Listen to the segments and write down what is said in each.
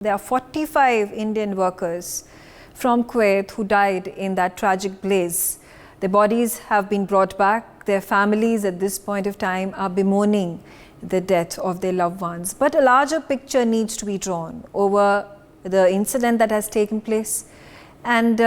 There are 45 Indian workers from Kuwait who died in that tragic blaze. Their bodies have been brought back. Their families at this point of time are bemoaning the death of their loved ones. But a larger picture needs to be drawn over the incident that has taken place. And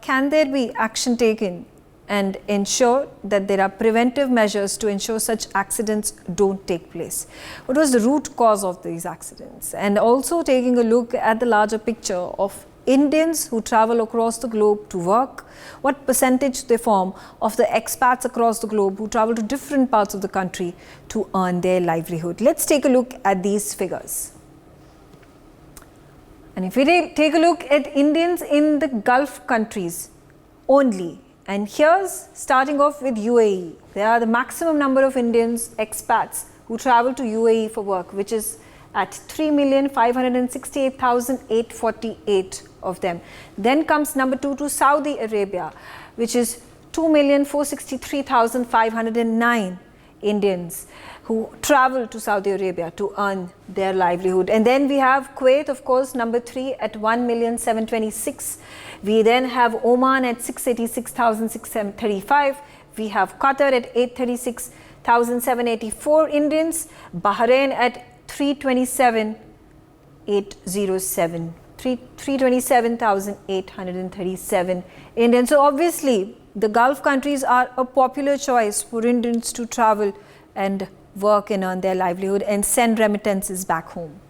can there be action taken and ensure that there are preventive measures to ensure such accidents don't take place? What was the root cause of these accidents? And also taking a look at the larger picture of Indians who travel across the globe to work, what percentage they form of the expats across the globe who travel to different parts of the country to earn their livelihood. Let's take a look at these figures. And if we take a look at Indians in the Gulf countries only, and here's starting off with UAE. There are the maximum number of Indians, expats, who travel to UAE for work, which is at 3,568,848 of them. Then comes number 2 to Saudi Arabia, which is 2,463,509 Indians who travel to Saudi Arabia to earn their livelihood. And then we have Kuwait, of course, number 3 at 1,726,000. We then have Oman at 686,635. We have Qatar at 836,784 Indians. Bahrain at 327,837 Indians. So obviously, the Gulf countries are a popular choice for Indians to travel and work and earn their livelihood and send remittances back home.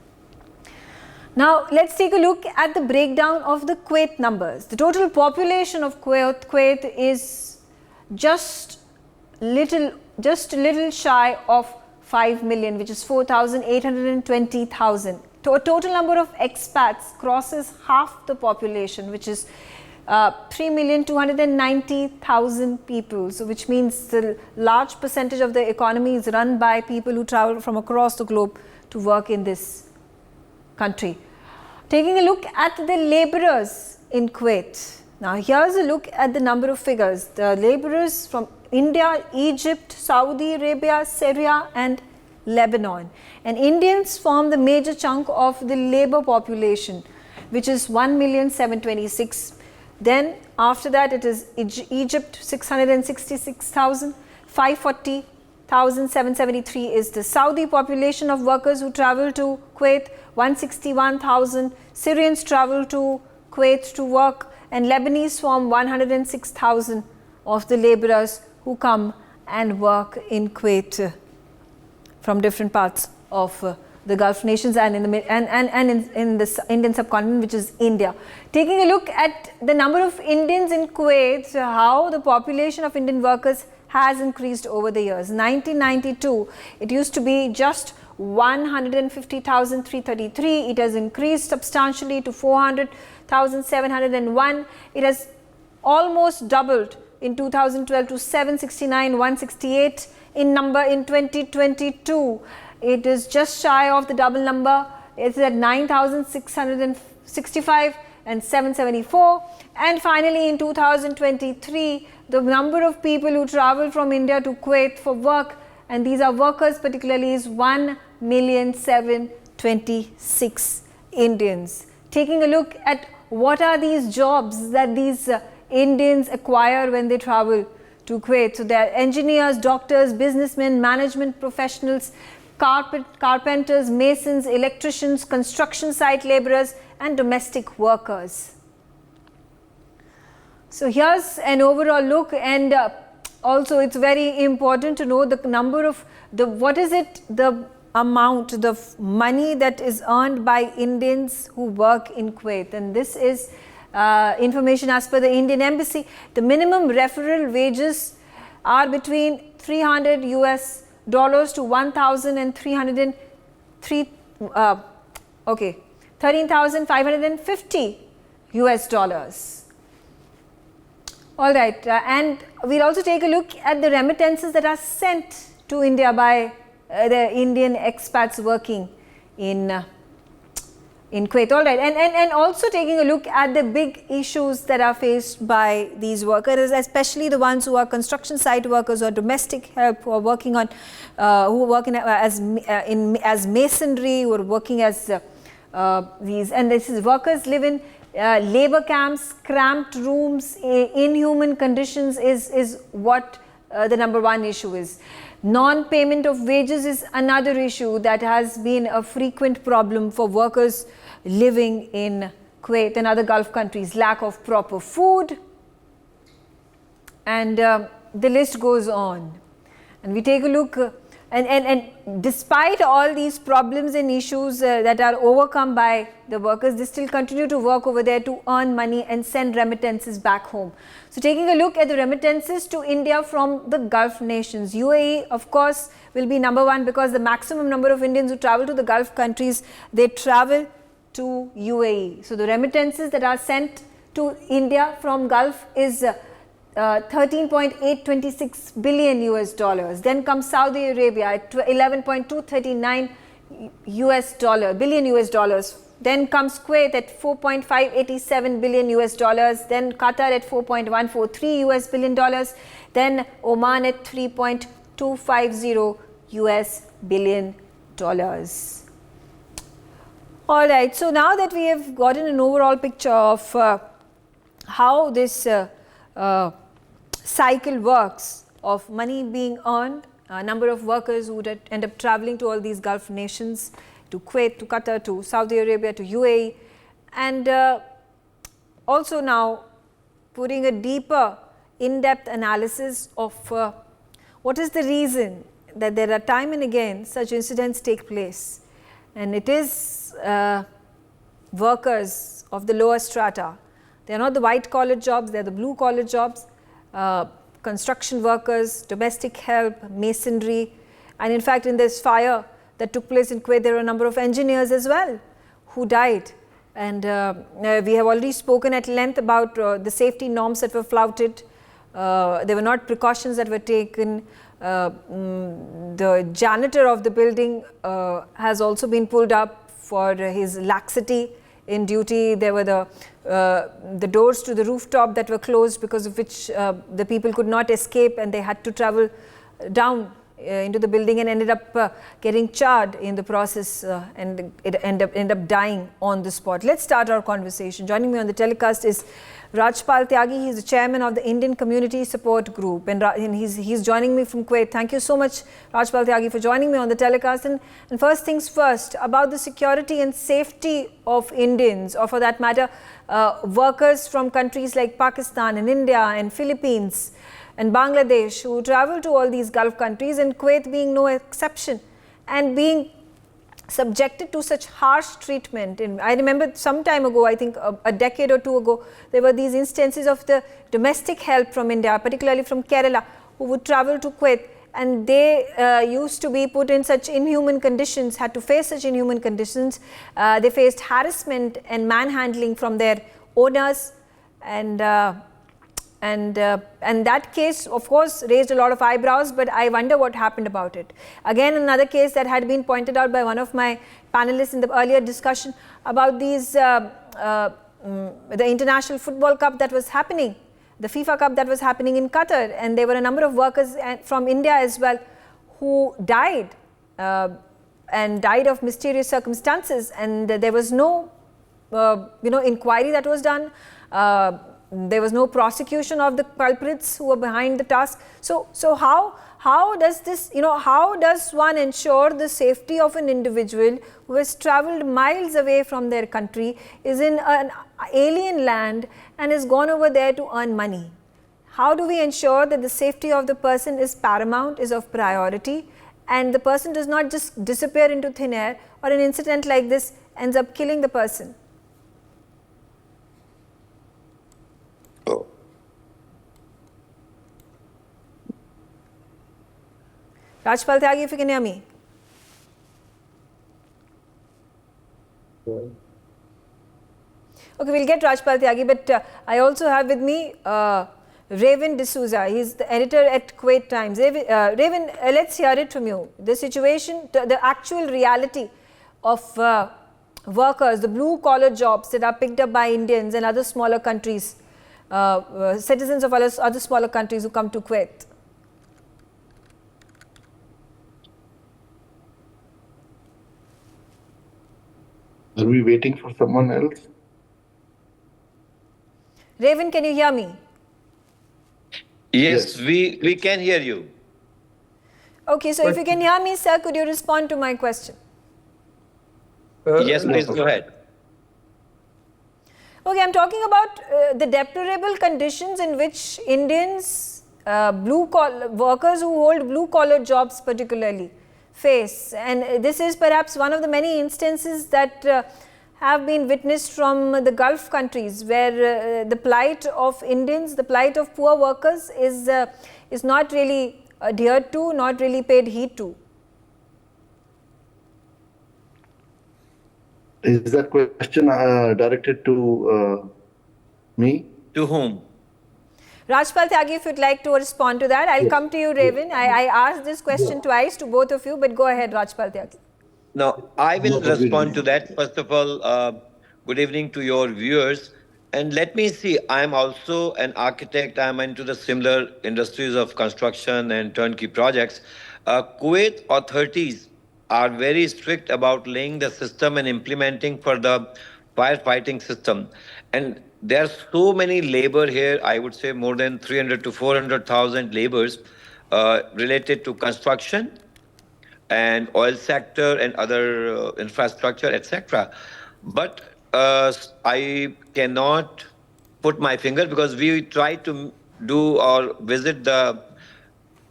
Now, let's take a look at the breakdown of the Kuwait numbers. The total population of Kuwait is just little shy of 5 million, which is 4,820,000. A total number of expats crosses half the population, which is 3,290,000 people. So, which means the large percentage of the economy is run by people who travel from across the globe to work in this country. Taking a look at the laborers in Kuwait. Now, here's a look at the number of figures. The laborers from India, Egypt, Saudi Arabia, Syria and Lebanon. And Indians form the major chunk of the labor population, which is 1,726,000. Then after that it is Egypt, 666,000, 540,773 is the Saudi population of workers who travel to Kuwait, 161,000 Syrians travel to Kuwait to work, and Lebanese form 106,000 of the laborers who come and work in Kuwait from different parts of the Gulf nations and in the Indian subcontinent, which is India. Taking a look at the number of Indians in Kuwait, how the population of Indian workers has increased over the years. 1992, it used to be just 150,333. It has increased substantially to 400,701. It has almost doubled in 2012 to 769,168 in number in 2022. It is just shy of the double number. It's at 9,665 and 774. And finally, in 2023, the number of people who travel from India to Kuwait for work, and these are workers particularly, is 1,726,000 Indians. Taking a look at what are these jobs that these Indians acquire when they travel to Kuwait. So they are engineers, doctors, businessmen, management professionals, carpenters, masons, electricians, construction site laborers and domestic workers. So here's an overall look, and also it's very important to know the number of the amount, the money that is earned by Indians who work in Kuwait, and this is information as per the Indian Embassy. The minimum referral wages are between $300 to 13,550 US. All right, and we'll also take a look at the remittances that are sent to India by the Indian expats working in Kuwait. All right, and also taking a look at the big issues that are faced by these workers, especially the ones who are construction site workers or domestic help, who are working on, as masonry, who are working as and this is workers live in labor camps, cramped rooms, inhuman conditions is what the number one issue is. Non-payment of wages is another issue that has been a frequent problem for workers living in Kuwait and other Gulf countries. Lack of proper food, and the list goes on. And we take a look, and despite all these problems and issues that are overcome by the workers, they still continue to work over there to earn money and send remittances back home. So taking a look at the remittances to India from the Gulf nations, UAE of course will be number one, because the maximum number of Indians who travel to the Gulf countries, they travel to UAE. So the remittances that are sent to India from Gulf is 13.826 billion US dollars. Then comes Saudi Arabia at 11.239 billion US dollars. Then comes Kuwait at 4.587 billion US dollars. Then Qatar at 4.143 US billion dollars. Then Oman at 3.250 US billion dollars. All right. So now that we have gotten an overall picture of how this cycle works of money being earned, a number of workers who would end up traveling to all these Gulf nations, to Kuwait, to Qatar, to Saudi Arabia, to UAE, and also now putting a deeper in-depth analysis of what is the reason that there are time and again such incidents take place. And it is workers of the lower strata. They are not the white collar jobs, they are the blue collar jobs. Construction workers, domestic help, masonry, and in fact in this fire that took place in Kuwait, there were a number of engineers as well who died. And we have already spoken at length about the safety norms that were flouted. There were not precautions that were taken. The janitor of the building has also been pulled up for his laxity in duty. There were the doors to the rooftop that were closed, because of which the people could not escape, and they had to travel down into the building and ended up getting charred in the process, and it ended up dying on the spot. Let's start our conversation. Joining me on the telecast is Rajpal Tyagi. He is the chairman of the Indian Community Support Group, and he's joining me from Kuwait. Thank you so much, Rajpal Tyagi, for joining me on the telecast. And first things first, about the security and safety of Indians, or for that matter, workers from countries like Pakistan and India and Philippines and Bangladesh who travel to all these Gulf countries, and Kuwait being no exception, and being subjected to such harsh treatment. And I remember some time ago, I think a decade or two ago, there were these instances of the domestic help from India, particularly from Kerala, who would travel to Kuwait, and they used to be put in such inhuman conditions, had to face such inhuman conditions. They faced harassment and manhandling from their owners, and that case of course raised a lot of eyebrows, but I wonder what happened about it. Again, another case that had been pointed out by one of my panelists in the earlier discussion about these the International Football Cup that was happening, the FIFA Cup that was happening in Qatar, and there were a number of workers from India as well who died and died of mysterious circumstances, and there was no inquiry that was done. There was no prosecution of the culprits who were behind the task. So how does this, how does one ensure the safety of an individual who has traveled miles away from their country, is in an alien land and has gone over there to earn money? How do we ensure that the safety of the person is paramount, is of priority, and the person does not just disappear into thin air, or an incident like this ends up killing the person? Rajpal Tyagi, if you can hear me. Okay, we'll get Rajpal Tyagi, but I also have with me Raven D'Souza. He's the editor at Kuwait Times. Raven, let's hear it from you. The situation, the actual reality of workers, the blue collar jobs that are picked up by Indians and other smaller countries, citizens of other smaller countries who come to Kuwait. Are we waiting for someone else? Raven, can you hear me? Yes, we can hear you. Okay, so if you can hear me, sir, could you respond to my question? Yes, please go ahead. Okay, I'm talking about the deplorable conditions in which Indians, workers who hold blue-collar jobs particularly, face. And this is perhaps one of the many instances that have been witnessed from the Gulf countries, where the plight of Indians, the plight of poor workers is not really adhered to, not really paid heed to. Is that question directed to me? To whom? Rajpal Tyagi, if you'd like to respond to that. I'll come to you, Raven. I asked this question twice to both of you, but go ahead, Rajpal Tyagi. Now, I will respond to that. First of all, good evening to your viewers. And let me see, I'm also an architect. I'm into the similar industries of construction and turnkey projects. Kuwait authorities are very strict about laying the system and implementing for the firefighting system. And there are so many labor here, I would say more than 300 to 400,000 laborers related to construction and oil sector and other infrastructure, etc. But I cannot put my finger because we try to do or visit the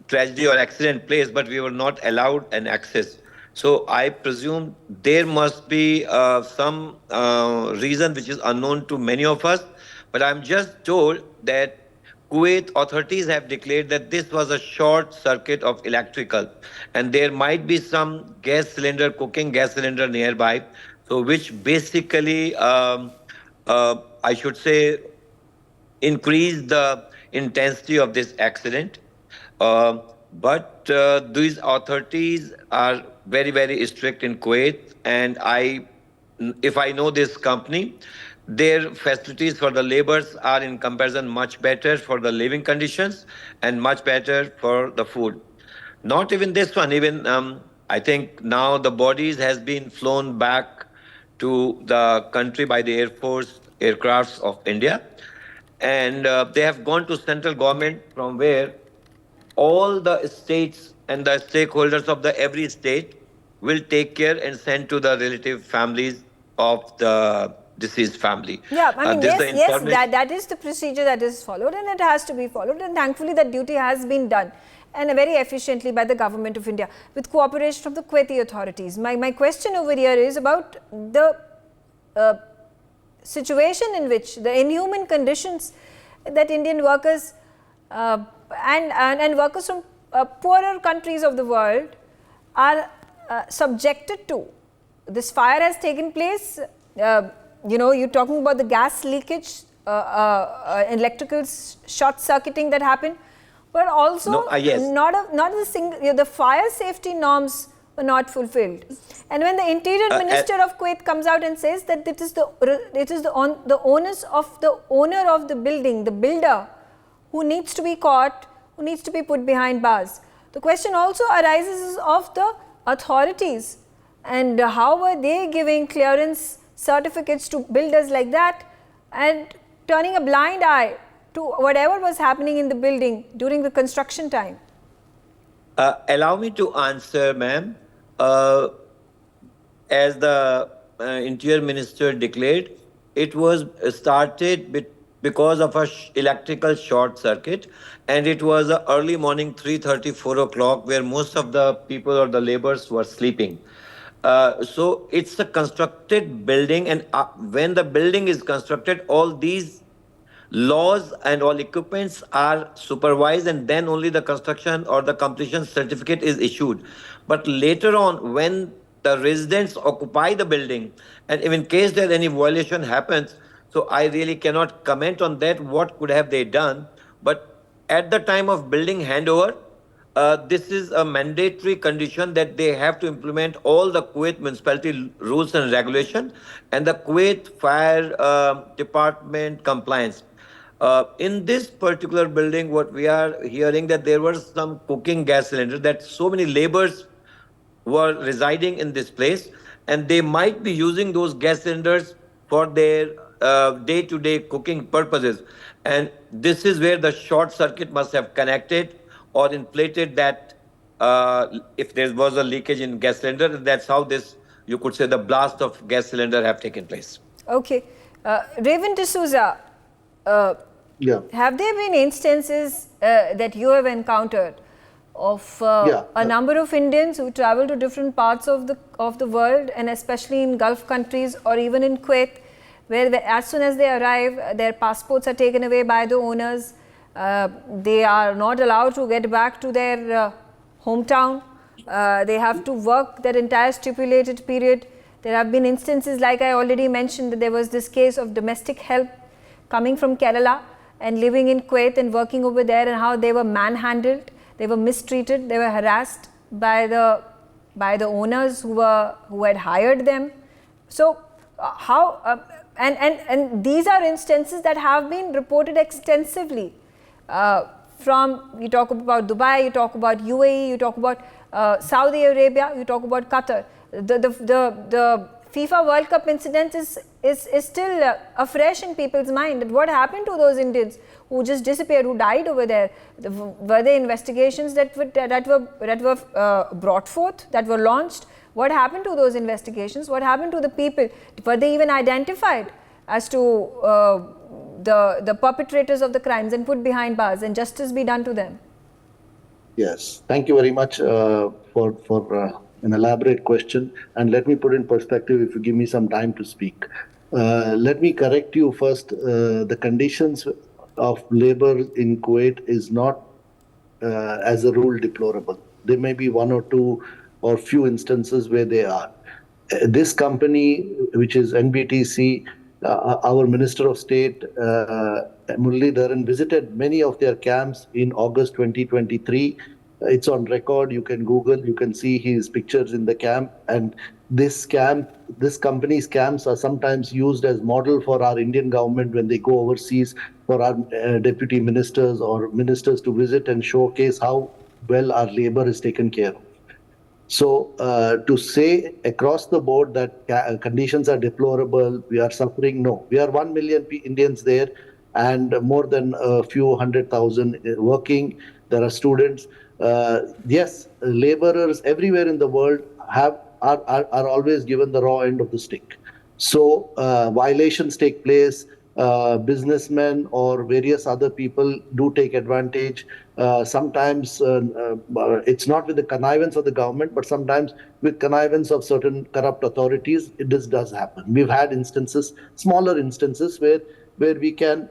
tragedy or accident place, but we were not allowed an access. So I presume there must be some reason which is unknown to many of us. But I'm just told that Kuwait authorities have declared that this was a short circuit of electrical, and there might be some gas cylinder, cooking gas cylinder nearby. So which basically, I should say, increase the intensity of this accident. Uh, but these authorities are very, very strict in Kuwait, and if I know this company, their facilities for the laborers are in comparison much better for the living conditions and much better for the food. Not even this one, even I think now the bodies has been flown back to the country by the Air Force aircrafts of India, and they have gone to central government from where all the states and the stakeholders of the every state will take care and send to the relative families of the deceased family. Yeah, I mean, yes, that is the procedure that is followed, and it has to be followed, and thankfully that duty has been done, and very efficiently by the government of India with cooperation of the Kuwaiti authorities. My question over here is about the situation in which the inhuman conditions that Indian workers and workers from poorer countries of the world are subjected to. This fire has taken place. You're talking about the gas leakage, electrical short circuiting that happened, but also the fire safety norms were not fulfilled. And when the Interior Minister of Kuwait comes out and says that it is the onus of the owner of the building, the builder, who needs to be caught, who needs to be put behind bars. The question also arises of the authorities, and how were they giving clearance certificates to builders like that and turning a blind eye to whatever was happening in the building during the construction time? Allow me to answer, ma'am. As the Interior Minister declared, it was started because of a electrical short circuit, and it was early morning 3:30, 4 o'clock, where most of the people or the laborers were sleeping. So it's a constructed building, and when the building is constructed, all these laws and all equipments are supervised, and then only the construction or the completion certificate is issued. But later on, when the residents occupy the building, and if in case there any violation happens, so I really cannot comment on that, what could have they done. But at the time of building handover, this is a mandatory condition that they have to implement all the Kuwait municipality rules and regulation and the Kuwait fire department compliance. In this particular building, what we are hearing that there was some cooking gas cylinder, that so many laborers were residing in this place, and they might be using those gas cylinders for their day-to-day cooking purposes. And this is where the short circuit must have connected or inflated that if there was a leakage in gas cylinder, that's how this, you could say, the blast of gas cylinder have taken place. Okay. Raven D'Souza, Yeah. have there been instances that you have encountered of a number of Indians who travel to different parts of the world, and especially in Gulf countries or even in Kuwait, where as soon as they arrive, their passports are taken away by the owners, they are not allowed to get back to their hometown, they have to work that entire stipulated period. There have been instances, like I already mentioned, that there was this case of domestic help coming from Kerala and living in Kuwait and working over there, and how they were manhandled, they were mistreated, they were harassed by the owners who had hired them. So and these are instances that have been reported extensively. From, you talk about Dubai, you talk about UAE, you talk about Saudi Arabia, you talk about Qatar. The FIFA World Cup incident is still afresh in people's mind. What happened to those Indians who just disappeared, who died over there? Were there investigations that were brought forth, that were launched? What happened to those investigations? What happened to the people? Were they even identified as to the perpetrators of the crimes and put behind bars, and justice be done to them? Yes, thank you very much for an elaborate question, and let me put in perspective if you give me some time to speak. Let me correct you first. The conditions of labor in Kuwait is not as a rule deplorable. There may be one or two or few instances where they are. This company, which is NBTC, our Minister of State, Muralidharan, visited many of their camps in August 2023. It's on record. You can Google, you can see his pictures in the camp. And this company's camps are sometimes used as model for our Indian government when they go overseas, for our deputy ministers or ministers to visit and showcase how well our labor is taken care of. So to say across the board that conditions are deplorable, we are suffering, no. We are 1 million Indians there, and more than a few 100,000 working. There are students. Yes, laborers everywhere in the world are always given the raw end of the stick. So violations take place. Businessmen or various other people do take advantage. Sometimes it's not with the connivance of the government, but sometimes with connivance of certain corrupt authorities, this does happen. We've had instances, smaller instances, where we can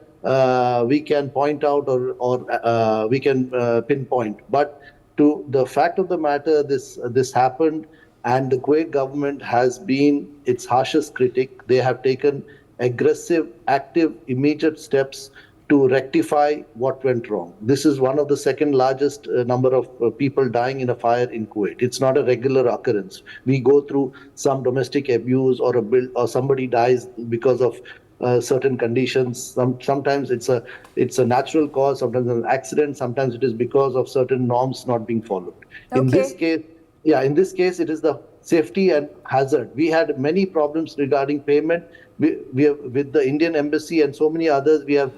point out or we can pinpoint. But to the fact of the matter, this happened, and the Kuwait government has been its harshest critic. They have taken aggressive, active, immediate steps to rectify what went wrong. This is one of the second largest number of people dying in a fire in Kuwait. It's not a regular occurrence. We go through some domestic abuse or somebody dies because of certain conditions. Sometimes it's a natural cause, sometimes an accident, sometimes it is because of certain norms not being followed. Okay. In this case, it is the safety and hazard. We had many problems regarding payment. We have, with the Indian Embassy and so many others, we have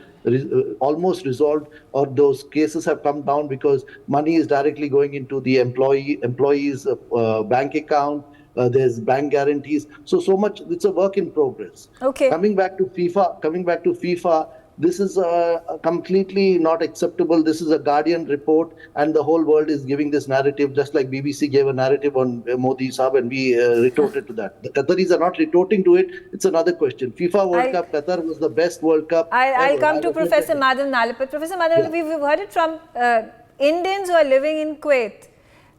almost resolved, or those cases have come down because money is directly going into the employee's bank account. There's bank guarantees. So much. It's a work in progress. Okay. Coming back to FIFA, this is completely not acceptable. This is a Guardian report, and the whole world is giving this narrative, just like BBC gave a narrative on Modi Saab, and we retorted to that. The Qataris are not retorting to it. It's another question. FIFA World Cup, Qatar was the best World Cup. I'll come to Professor Madan Nalapat. Professor Madan, yeah. We've heard it from Indians who are living in Kuwait,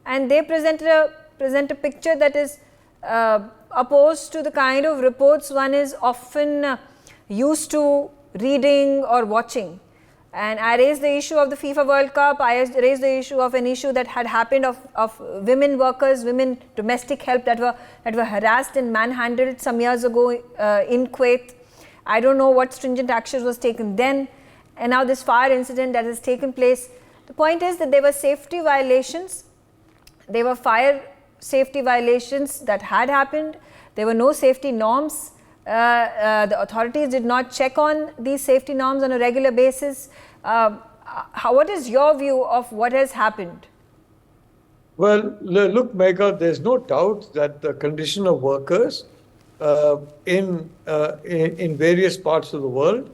and they present a picture that is opposed to the kind of reports one is often used to reading or watching. And I raised the issue of the FIFA World Cup. I raised the issue of an issue that had happened of women workers, women domestic help that were harassed and manhandled some years ago in Kuwait. I don't know what stringent action was taken then, and now this fire incident that has taken place. The point is that there were safety violations. There were fire safety violations that had happened. There were no safety norms. The authorities did not check on these safety norms on a regular basis. What is your view of what has happened? Well, look, Megha, there's no doubt that the condition of workers in various parts of the world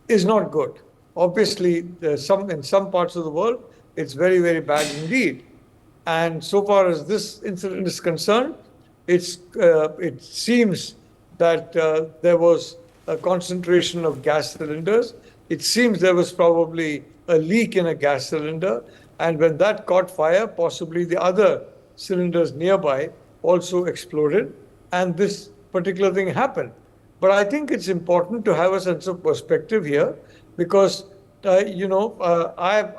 is not good. Obviously, in some parts of the world, it's very, very bad indeed. And so far as this incident is concerned, it seems that there was a concentration of gas cylinders. It seems there was probably a leak in a gas cylinder. And when that caught fire, possibly the other cylinders nearby also exploded. And this particular thing happened. But I think it's important to have a sense of perspective here because, I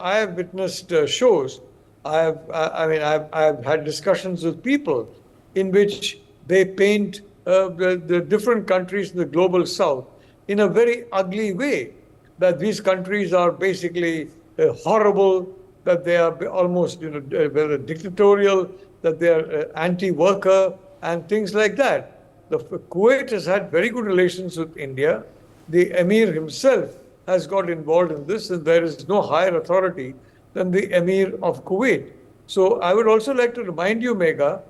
have witnessed shows. I've had discussions with people in which they paint the different countries in the global south in a very ugly way, that these countries are basically horrible, that they are almost dictatorial, that they are anti-worker and things like that. Kuwait has had very good relations with India. The Emir himself has got involved in this, and there is no higher authority than the Emir of Kuwait. So I would also like to remind you, Megha,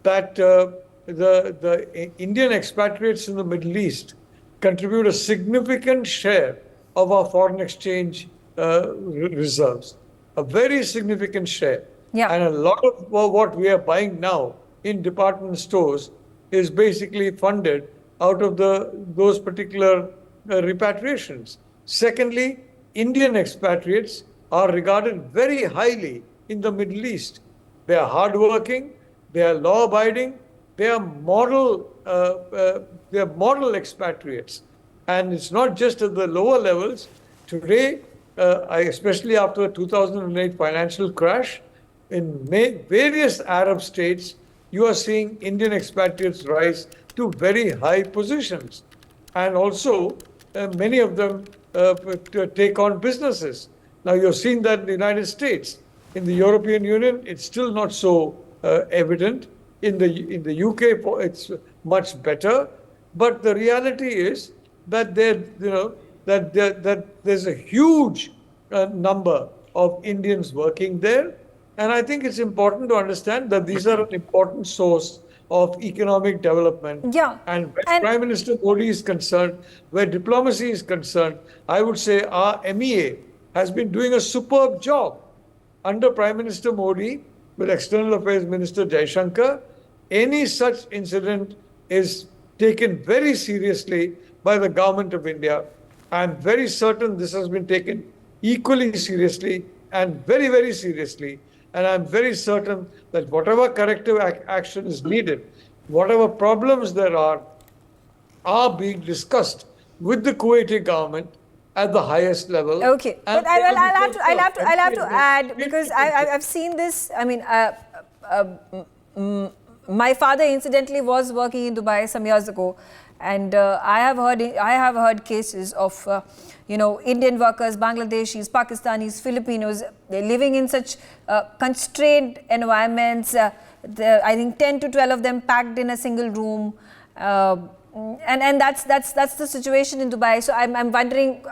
that the Indian expatriates in the Middle East contribute a significant share of our foreign exchange reserves, a very significant share. Yeah. And a lot of what we are buying now in department stores is basically funded out of those particular repatriations. Secondly, Indian expatriates are regarded very highly in the Middle East. They are hardworking, they are law-abiding, they are model expatriates. And it's not just at the lower levels. Today, especially after the 2008 financial crash, in various Arab states, you are seeing Indian expatriates rise to very high positions. And also, many of them take on businesses. Now, you've seen that in the United States. In the European Union, it's still not so evident. In the UK, it's much better. But the reality is that there's a huge number of Indians working there. And I think it's important to understand that these are an important source of economic development. Yeah. And where Prime Minister Modi is concerned, where diplomacy is concerned, I would say our MEA has been doing a superb job. Under Prime Minister Modi, with External Affairs Minister Jaishankar, any such incident is taken very seriously by the government of India. I'm very certain this has been taken equally seriously and very, very seriously. And I'm very certain that whatever corrective action is needed, whatever problems there are being discussed with the Kuwaiti government at the highest level. Okay, but I'll have to add, because I've seen this. I mean, my father incidentally was working in Dubai some years ago, and I have heard cases of Indian workers, Bangladeshis, Pakistanis, Filipinos, they're living in such constrained environments. I think 10 to 12 of them packed in a single room. And that's the situation in Dubai. So I'm wondering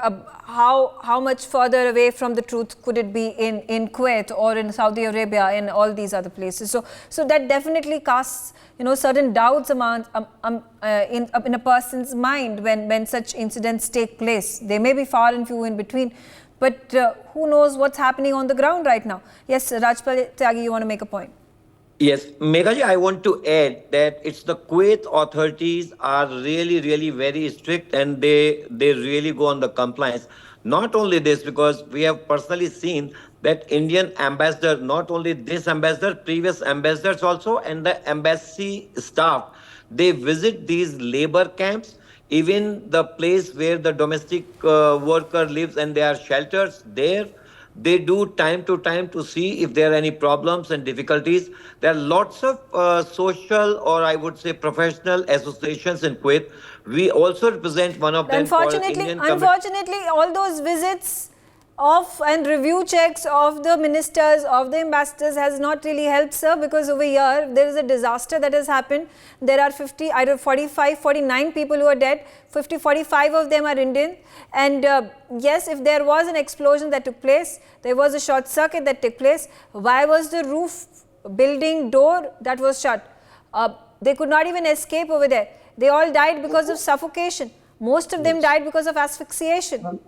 how much further away from the truth could it be in Kuwait or in Saudi Arabia and all these other places. So that definitely casts certain doubts in a person's mind when such incidents take place. They may be far and few in between, but who knows what's happening on the ground right now. Yes, Rajpal Tyagi, you want to make a point? Yes, Meghaji, I want to add that it's the Kuwait authorities are really, really very strict, and they really go on the compliance. Not only this, because we have personally seen that Indian ambassador, not only this ambassador, previous ambassadors also, and the embassy staff, they visit these labor camps, even the place where the domestic worker lives and there are shelters there. They do time to time to see if there are any problems and difficulties. There are lots of social, or I would say professional associations in Kuwait. We also represent one of them. Unfortunately, all those visits of and review checks of the ministers, of the ambassadors has not really helped, sir, because over here there is a disaster that has happened. There are 49 people who are dead, 45 of them are Indian. And yes, if there was an explosion that took place, there was a short circuit that took place, why was the roof building door that was shut? They could not even escape over there. They all died because of suffocation. Most of them died because of asphyxiation.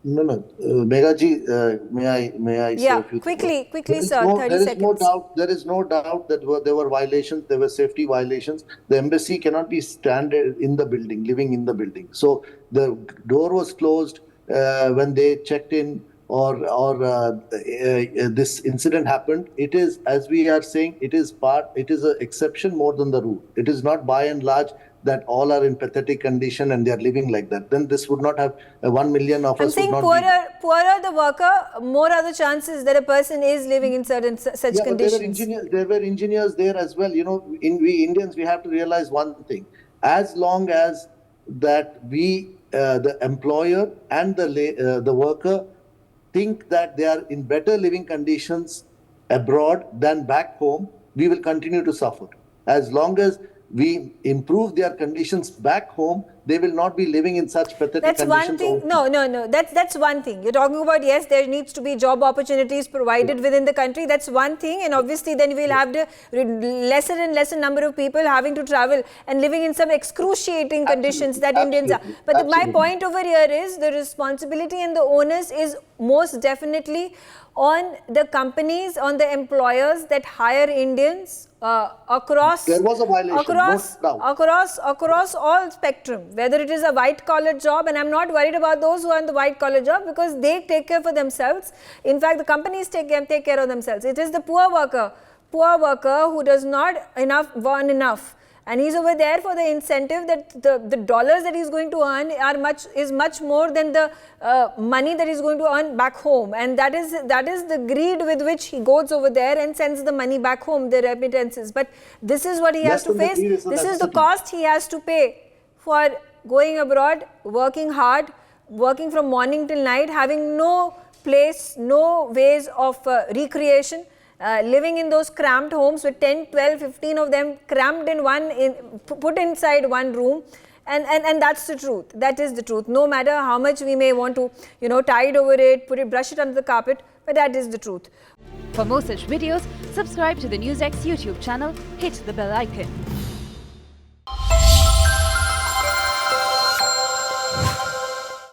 No. Megha-ji, may I say a few quickly, things? sir, 30 seconds. There is no doubt that there were violations, there were safety violations. The embassy cannot be standing in the building, living in the building. So the door was closed when they checked in or this incident happened. It is, as we are saying, it is an exception more than the rule. It is not by and large that all are in pathetic condition and they are living like that. Then this would not have 1 million of us. I'm saying poorer the worker, more are the chances that a person is living in such conditions. There were engineers there as well. You know, we Indians, we have to realize one thing. As long as that we, the employer and the worker, think that they are in better living conditions abroad than back home, we will continue to suffer. As long as we improve their conditions back home, they will not be living in such pathetic conditions. That's one thing. No. That's one thing. You're talking about, yes, there needs to be job opportunities provided within the country. That's one thing. And obviously then we'll have the lesser and lesser number of people having to travel and living in some excruciating conditions that Indians are. But my point over here is the responsibility and the onus is most definitely on the companies, on the employers that hire Indians across. There was a violation, across all spectrum, whether it is a white collar job, and I'm not worried about those who are in the white collar job because they take care for themselves. In fact, the companies take care of themselves. It is the poor worker who does not earn enough. And he's over there for the incentive that the dollars that he's going to earn is much more than the money that he's going to earn back home. And that is the greed with which he goes over there and sends the money back home, the remittances. But this is what he has to face. This is the cost he has to pay for going abroad, working hard, working from morning till night, having no place, no ways of recreation. Living in those cramped homes with 10, 12, 15 of them cramped in put inside one room. And that's the truth. That is the truth. No matter how much we may want to, tide over it, brush it under the carpet, but that is the truth. For more such videos, subscribe to the NewsX YouTube channel, hit the bell icon.